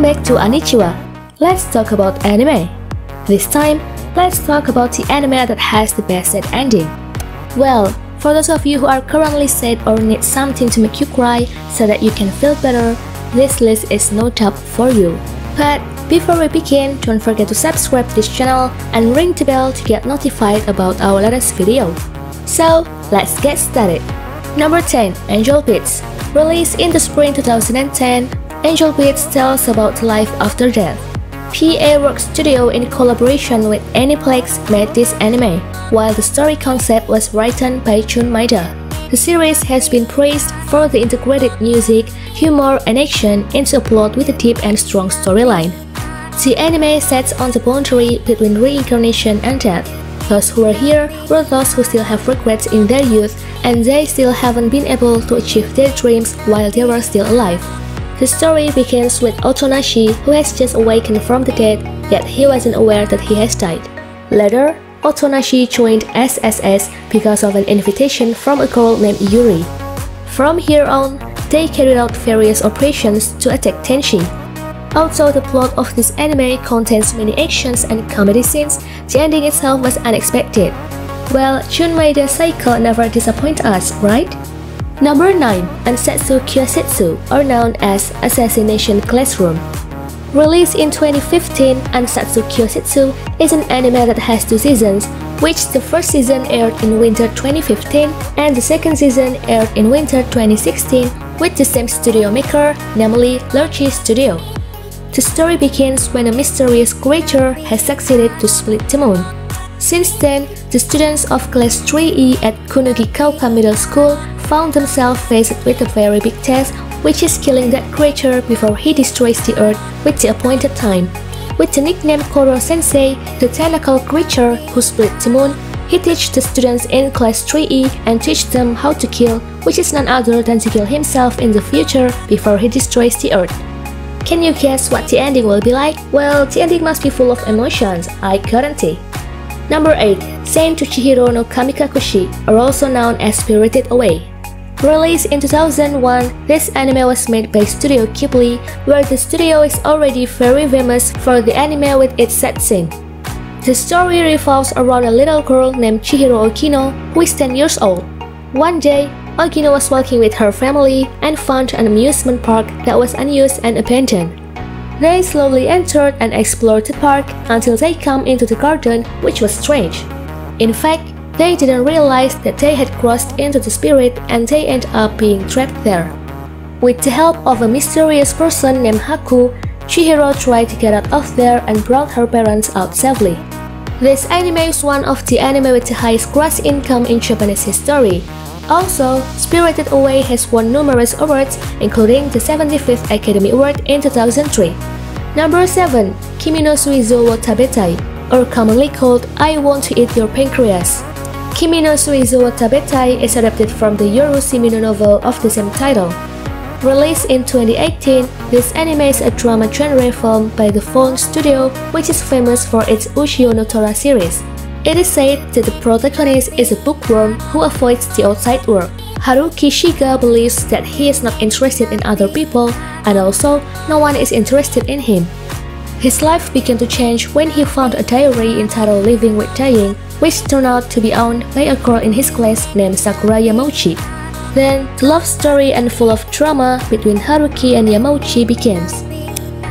back to Anichiwa. Let's talk about anime. This time, let's talk about the anime that has the best sad ending. Well, for those of you who are currently sad or need something to make you cry so that you can feel better, this list is no doubt for you. But before we begin, don't forget to subscribe to this channel and ring the bell to get notified about our latest video. So, let's get started. Number 10. Angel Beats. Released in the spring 2010, Angel Beats tells about life after death. PA Works Studio in collaboration with Aniplex made this anime, while the story concept was written by Jun Maeda. The series has been praised for the integrated music, humor, and action into a plot with a deep and strong storyline. The anime sets on the boundary between reincarnation and death. Those who are here were those who still have regrets in their youth and they still haven't been able to achieve their dreams while they were still alive. The story begins with Otonashi, who has just awakened from the dead, yet he wasn't aware that he has died. Later, Otonashi joined SSS because of an invitation from a girl named Yuri. From here on, they carried out various operations to attack Tenchi. Although the plot of this anime contains many actions and comedy scenes, the ending itself was unexpected. Well, Jun Maeda's cycle never disappoints us, right? Number 9. Ansatsu Kyosetsu, or known as Assassination Classroom. Released in 2015, Ansatsu Kyosetsu is an anime that has 2 seasons, which the first season aired in winter 2015 and the second season aired in winter 2016 with the same studio maker, namely Lurchi Studio. The story begins when a mysterious creature has succeeded to split the moon. Since then, the students of Class 3E at Kunugikaoka Middle School found themselves faced with a very big task, which is killing that creature before he destroys the earth with the appointed time. With the nickname Koro Sensei, the tentacle creature who split the moon, he teaches the students in Class 3E and teach them how to kill, which is none other than to kill himself in the future before he destroys the earth. Can you guess what the ending will be like? Well, the ending must be full of emotions, I guarantee. Number 8. Sein to Chihiro no Kamikakushi, or also known as Spirited Away. Released in 2001, this anime was made by Studio Ghibli, where the studio is already very famous for the anime with its set scene. The story revolves around a little girl named Chihiro Ogino, who is 10 years old. One day, Ogino was walking with her family and found an amusement park that was unused and abandoned. They slowly entered and explored the park until they come into the garden, which was strange. In fact, they didn't realize that they had crossed into the spirit and they ended up being trapped there. With the help of a mysterious person named Haku, Chihiro tried to get out of there and brought her parents out safely. This anime is one of the anime with the highest gross income in Japanese history. Also, Spirited Away has won numerous awards, including the 75th Academy Award in 2003. Number 7. Kimi no Suizo wo Tabetai, or commonly called I Want to Eat Your Pancreas. Kimi no Suizo wo Tabetai is adapted from the Yoru Shimino novel of the same title. Released in 2018, this anime is a drama genre film by the Phone Studio, which is famous for its Ushio no Tora series. It is said that the protagonist is a bookworm who avoids the outside world. Haruki Shiga believes that he is not interested in other people, and also no one is interested in him. His life began to change when he found a diary entitled Living with Dying, which turned out to be owned by a girl in his class named Sakura Yamauchi. Then, the love story and full of drama between Haruki and Yamauchi begins.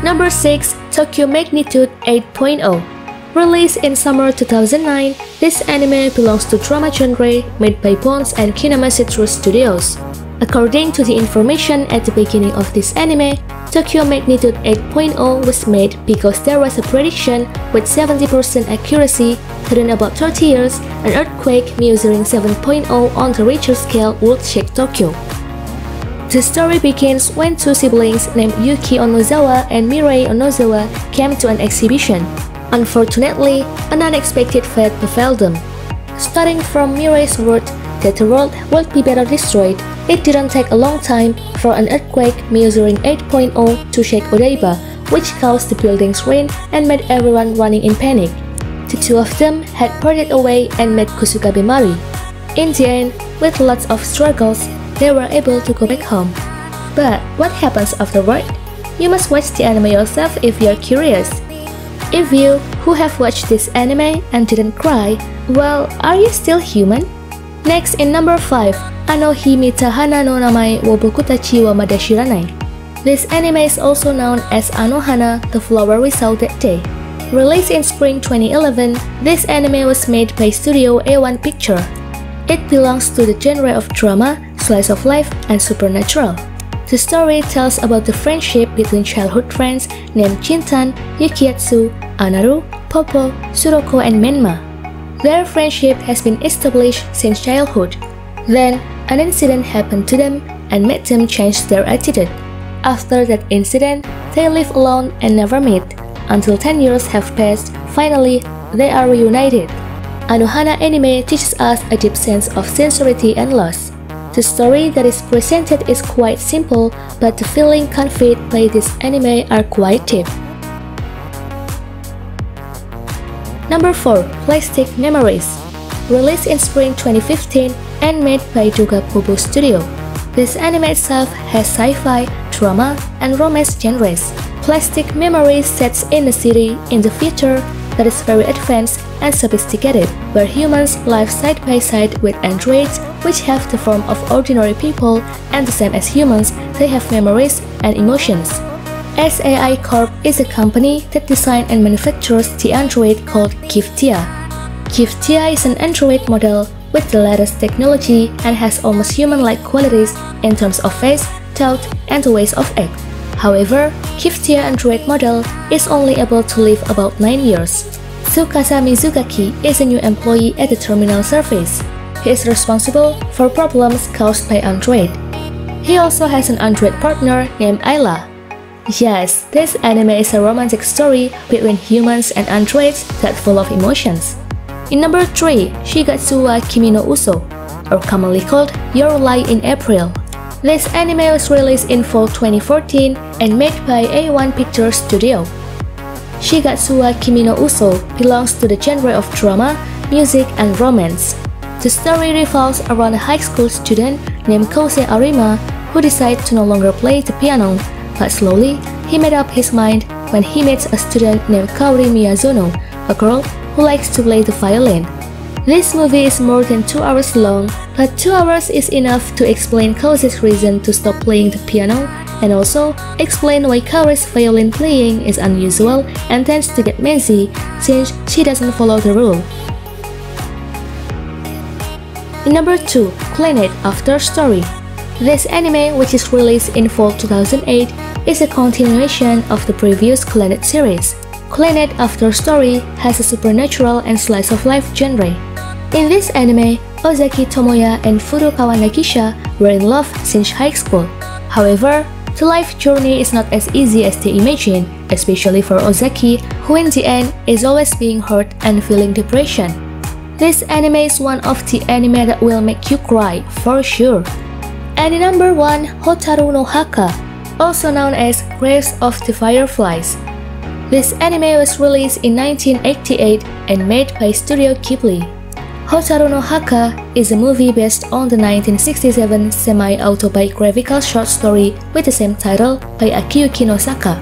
Number 6. Tokyo Magnitude 8.0. Released in summer 2009, this anime belongs to drama genre made by Bones and Kinema Citrus Studios. According to the information at the beginning of this anime, Tokyo Magnitude 8.0 was made because there was a prediction with 70% accuracy that in about 30 years, an earthquake measuring 7.0 on the Richter scale would shake Tokyo. The story begins when 2 siblings named Yuki Onozawa and Mirei Onozawa came to an exhibition. Unfortunately, an unexpected fate befell them. Starting from Mirei's word that the world would be better destroyed, it didn't take a long time for an earthquake measuring 8.0 to shake Odaiba, which caused the buildings rain and made everyone running in panic. The 2 of them had parted away and met Kusukabe Mari. In the end, with lots of struggles, they were able to go back home. But what happens afterward? You must watch the anime yourself if you're curious. If you, who have watched this anime and didn't cry, well, are you still human? Next, in number 5, Ano Himita Hana no Namae wo Bokutachi wa Mada Shiranai. This anime is also known as Anohana, the flower we saw that day. Released in spring 2011, this anime was made by Studio A1 Picture. It belongs to the genre of drama, slice of life, and supernatural. The story tells about the friendship between childhood friends named Chintan, Yukiatsu, Anaru, Popo, Suroko, and Menma. Their friendship has been established since childhood. Then, an incident happened to them and made them change their attitude. After that incident, they live alone and never meet. Until 10 years have passed, finally, they are reunited. Anohana anime teaches us a deep sense of sincerity and loss. The story that is presented is quite simple, but the feeling conveyed by this anime are quite deep. Number 4. Plastic Memories. Released in spring 2015 and made by Duga Kobo Studio. This anime itself has sci-fi, drama, and romance genres. Plastic Memories sets in a city in the future that is very advanced and sophisticated, where humans live side by side with androids which have the form of ordinary people, and the same as humans, they have memories and emotions. SAI Corp is a company that designs and manufactures the android called Giftia. Giftia is an android model with the latest technology and has almost human-like qualities in terms of face, thought, and the ways of act. However, Giftia android model is only able to live about 9 years. Tsukasa Mizukaki is a new employee at the terminal service. He is responsible for problems caused by android. He also has an android partner named Ayla. Yes, this anime is a romantic story between humans and androids that full of emotions. In number 3, Shigatsu wa Kimi no Uso, or commonly called Your Lie in April. This anime was released in fall 2014 and made by A1 Pictures Studio. Shigatsu wa Kimi no Uso belongs to the genre of drama, music, and romance. The story revolves around a high school student named Kose Arima who decides to no longer play the piano, but slowly he made up his mind when he meets a student named Kaori Miyazono, a girl who likes to play the violin. This movie is more than 2 hours long, but 2 hours is enough to explain Kose's reason to stop playing the piano and also explain why Kaori's violin playing is unusual and tends to get messy since she doesn't follow the rule. In number 2, Clannad After Story. This anime, which is released in fall 2008, is a continuation of the previous Clannad series. Clannad After Story has a supernatural and slice of life genre. In this anime, Ozaki Tomoya and Furukawa Nagisa were in love since high school. However, the life journey is not as easy as they imagine, especially for Ozaki, who in the end is always being hurt and feeling depression. This anime is one of the anime that will make you cry, for sure. And in number 1, Hotaru no Haka, also known as Graves of the Fireflies. This anime was released in 1988 and made by Studio Ghibli. Hotaru no Haka is a movie based on the 1967 semi-autobiographical short story with the same title by Akiyuki Nosaka.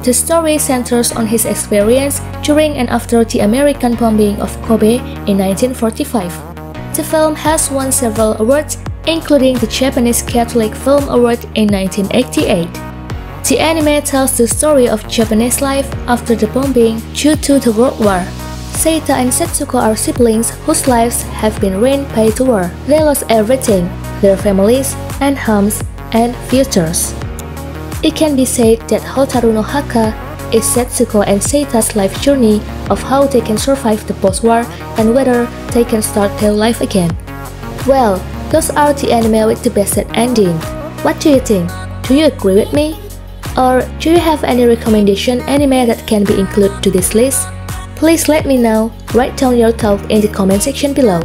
The story centers on his experience during and after the American bombing of Kobe in 1945. The film has won several awards, including the Japanese Catholic Film Award in 1988. The anime tells the story of Japanese life after the bombing due to the World War. Seita and Setsuko are siblings whose lives have been ruined by the war. They lost everything, their families, and homes, and futures. It can be said that Hotaru no Haka is Setsuko and Seita's life journey of how they can survive the post-war and whether they can start their life again. Well, those are the anime with the best ending. What do you think? Do you agree with me? Or do you have any recommendation anime that can be included to this list? Please let me know, write down your thoughts in the comment section below.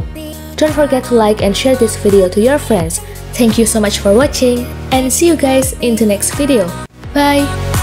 Don't forget to like and share this video to your friends. Thank you so much for watching and see you guys in the next video. Bye!